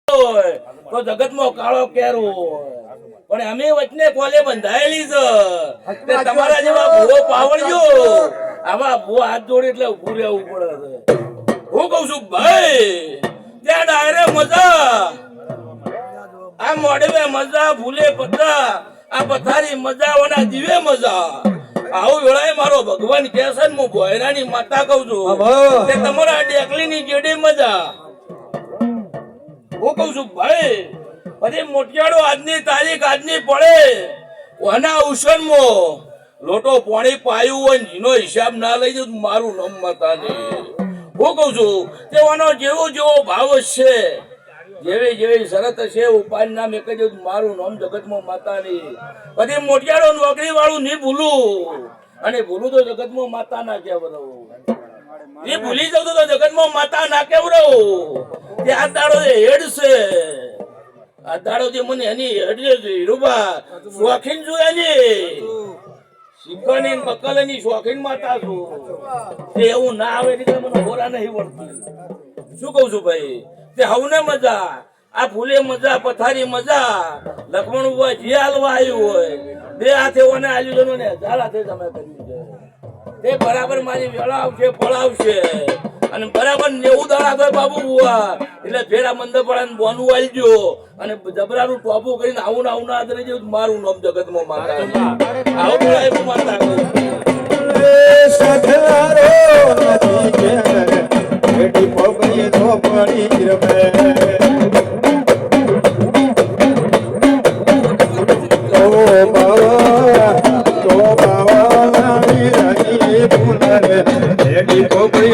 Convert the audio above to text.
તો જગતમાં કાળો કેરો પણ અમે વચને કોલે બંધાયેલી છે તમારા જેવા ભૂવો પાવડજો આવા ભૂ હાથ જોડે એટલે ઉભું રહેવું પડે છે હું કઉ છું ભાઈ ત્યાં ડાયરે મજા આ મોડવે મજા ભૂલે પત્તા આ પથારી મજા ઓના દીવે મજા આવું વેળાએ મારો ભગવાન કે છે ને હું ભોયરાની માતા કહું છું કે તમારા ડેકલીની જેડે મજા હું કઉ છું ભાઈ પછી મોટિયાળો આજની તારીખ આજની પડે ઓના ઉષણમાં લોટો પાણી પાયું હોય જીનો હિસાબ ના લઈ જવું મારું નામ માતા ને હું કઉ છું કે ઓનો જેવો જેવો ભાવ છે જેવી જેવી શરત છે ઉપાય નામ એક જ મારું નામ જગતમાં માતા ની પછી મોટિયાળો નોકરી વાળું નહીં ભૂલું અને ભૂલું તો જગતમાં માતા ના કેવરાવું એ ભૂલી જાવ તો જગતમાં માતા ના કેવરાવું તે આ દાડો હેડ છે આ દાડો જે મને એની હેડ છે રૂબા શોખીન છું એની શીખવાની બકલની શોખીન માતા છું એવું ના આવે એટલે મને હોરા નહીં વળતું શું કઉ છું ભાઈ તે હવને મજા આ ફૂલે મજા પથારી મજા લખમણ ઉભા જે હાલવા આવ્યું હોય બે હાથે ઓને આલ્યું ને હજાર હાથે તમે કર્યું છે તે બરાબર મારી વેળા આવશે પળાવશે અને બરાબર 90 દાડા થાય બાબુ બુઆ એટલે ફેરા મંદ પડે બોનું આલજો અને જબરાનું ટોપું કરીને આવું ના આદરે જેવું મારું નામ જગતમાં માતા આવું બોલાય હું માતા સાધનારો નથી કે બેટી પોગળીએ તો પડી રમે